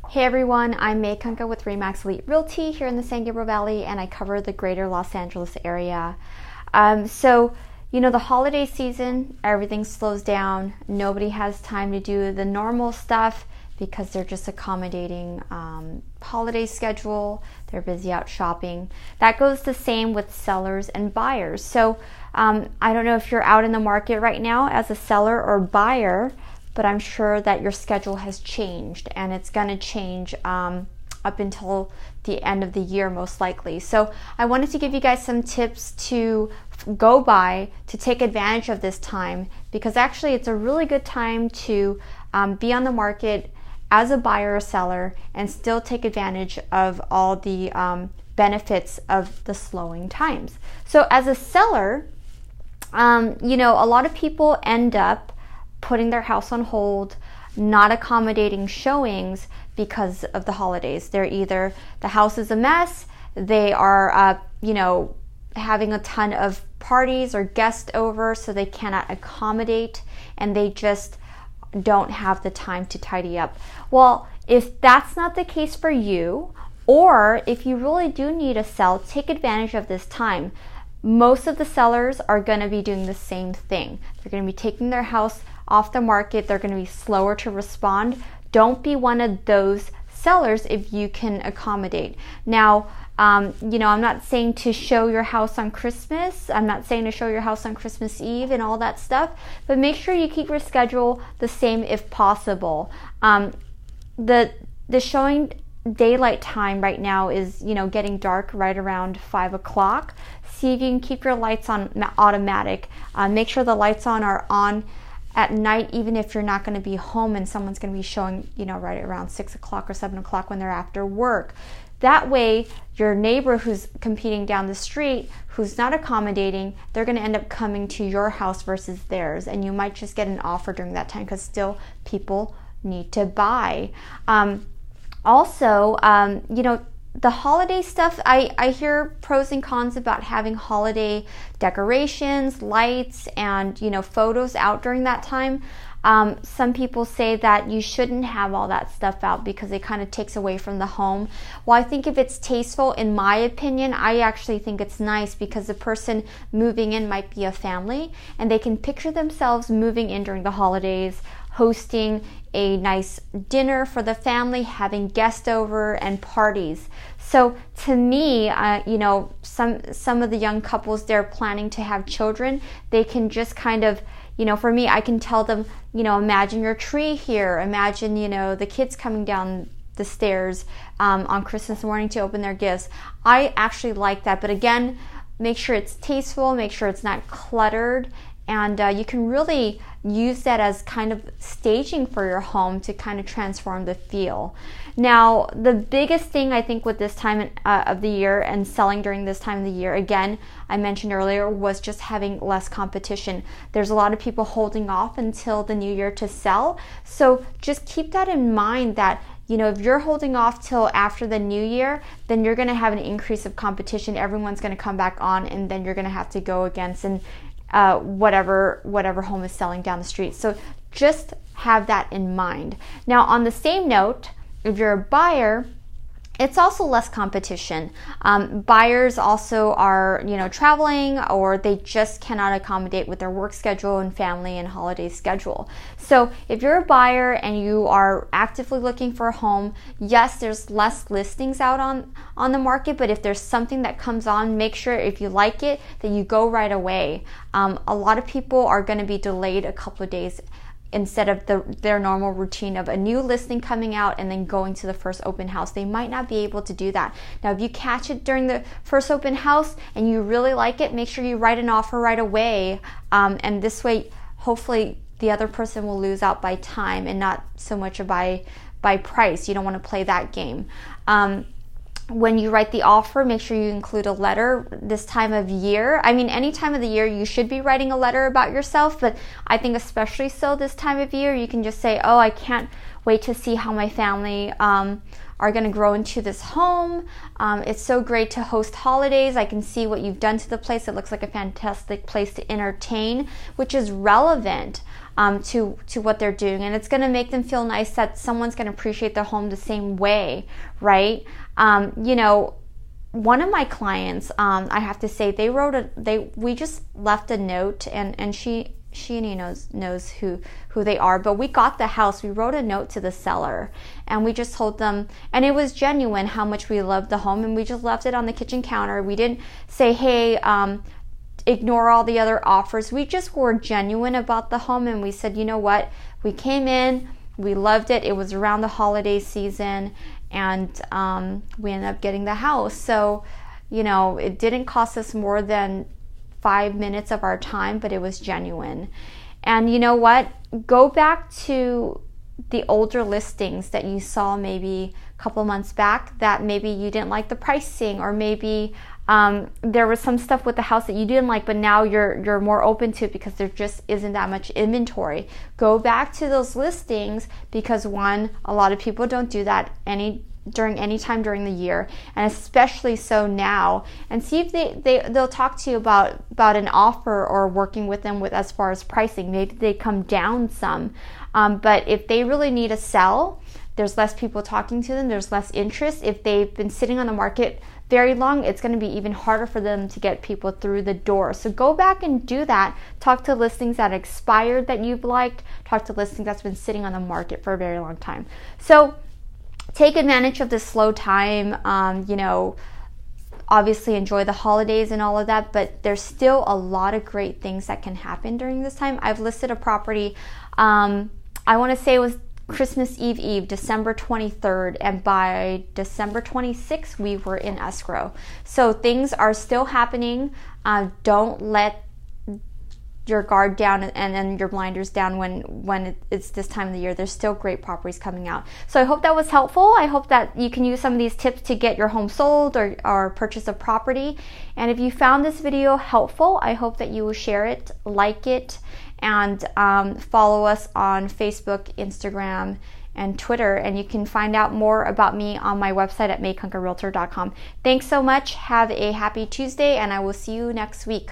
Hey everyone, I'm May Kunka with Remax Elite Realty here in the San Gabriel Valley, and I cover the greater Los Angeles area. The holiday season, everything slows down. Nobody has time to do the normal stuff because they're just accommodating holiday schedule. They're busy out shopping. That goes the same with sellers and buyers. So I don't know if you're out in the market right now as a seller or buyer, but I'm sure that your schedule has changed, and it's going to change up until the end of the year most likely. So I wanted to give you guys some tips to go by to take advantage of this time, because actually it's a really good time to be on the market as a buyer or seller and still take advantage of all the benefits of the slowing times. So as a seller, a lot of people end up putting their house on hold, not accommodating showings because of the holidays. They're either the house is a mess, they are having a ton of parties or guests over, so they cannot accommodate, and they just don't have the time to tidy up. Well, if that's not the case for you, or if you really do need a sell, take advantage of this time. Most of the sellers are going to be doing the same thing. They're going to be taking their house off the market. They're going to be slower to respond. Don't be one of those sellers if you can accommodate. Now, I'm not saying to show your house on Christmas. I'm not saying to show your house on Christmas Eve and all that stuff, but make sure you keep your schedule the same if possible. The showing daylight time right now is, getting dark right around 5 o'clock. See if you can keep your lights on automatic. Make sure the lights are on at night, even if you're not going to be home and someone's going to be showing, right around 6 o'clock or 7 o'clock when they're after work. That way, your neighbor who's competing down the street, who's not accommodating, they're going to end up coming to your house versus theirs, and you might just get an offer during that time because still people need to buy. The holiday stuff, I hear pros and cons about having holiday decorations, lights, and photos out during that time. Some people say that you shouldn't have all that stuff out because it kind of takes away from the home. Well, I think if it's tasteful, in my opinion, I actually think it's nice because the person moving in might be a family, and they can picture themselves moving in during the holidays, hosting a nice dinner for the family, having guests over, and parties. So to me, some of the young couples, they're planning to have children. They can just kind of, for me, I can tell them, imagine your tree here. Imagine, the kids coming down the stairs on Christmas morning to open their gifts. I actually like that. But again, make sure it's tasteful, make sure it's not cluttered. And you can really use that as kind of staging for your home to kind of transform the feel. Now, the biggest thing I think with this time of the year and selling during this time of the year, again, I mentioned earlier, was just having less competition. There's a lot of people holding off until the new year to sell. So just keep that in mind that if you're holding off till after the new year, then you're going to have an increase of competition. Everyone's going to come back on, and then you're going to have to go against whatever home is selling down the street. So just have that in mind. Now, on the same note, if you're a buyer, it's also less competition. Buyers also are, traveling, or they just cannot accommodate with their work schedule and family and holiday schedule. So if you're a buyer and you are actively looking for a home, yes, there's less listings out on the market, but if there's something that comes on, make sure if you like it that you go right away. A lot of people are going to be delayed a couple of days instead of their normal routine of a new listing coming out and then going to the first open house. They might not be able to do that. Now, if you catch it during the first open house and you really like it, make sure you write an offer right away. And this way, hopefully, the other person will lose out by time and not so much by price. You don't want to play that game. When you write the offer, make sure you include a letter this time of year. I mean, any time of the year, you should be writing a letter about yourself, but I think especially so this time of year, you can just say, oh, I can't wait to see how my family are going to grow into this home. It's so great to host holidays. I can see what you've done to the place. It looks like a fantastic place to entertain, which is relevant to what they're doing, and it's going to make them feel nice that someone's going to appreciate their home the same way, right? You know, one of my clients, I have to say, we just left a note, and she knows who they are, but we got the house. We wrote a note to the seller, and we just told them, and it was genuine how much we loved the home, and we just left it on the kitchen counter. We didn't say, hey, ignore all the other offers. We just were genuine about the home, and we said, you know what, we came in, we loved it. It was around the holiday season, and we ended up getting the house. So, you know, it didn't cost us more than 5 minutes of our time, but it was genuine. And you know what? Go back to the older listings that you saw maybe a couple months back that maybe you didn't like the pricing, or maybe there was some stuff with the house that you didn't like, but now you're more open to it because there just isn't that much inventory. Go back to those listings, because one, a lot of people don't do that during any time during the year, and especially so now, and see if they'll talk to you about an offer or working with them with as far as pricing. Maybe they come down some, but if they really need a sell, there's less people talking to them, there's less interest. If they've been sitting on the market very long, it's going to be even harder for them to get people through the door. So go back and do that. Talk to listings that expired that you've liked. Talk to listings that's been sitting on the market for a very long time. So take advantage of this slow time. You know, obviously enjoy the holidays and all of that, but there's still a lot of great things that can happen during this time. I've listed a property, I want to say it was Christmas Eve, December 23rd, and by December 26th, we were in escrow. So things are still happening. Don't let your guard down and then your blinders down when it's this time of the year. There's still great properties coming out. So I hope that was helpful. I hope that you can use some of these tips to get your home sold or purchase a property. And if you found this video helpful, I hope that you will share it, like it, and follow us on Facebook, Instagram, and Twitter. And you can find out more about me on my website at makeconquerrealtor.com. Thanks so much. Have a happy Tuesday, and I will see you next week.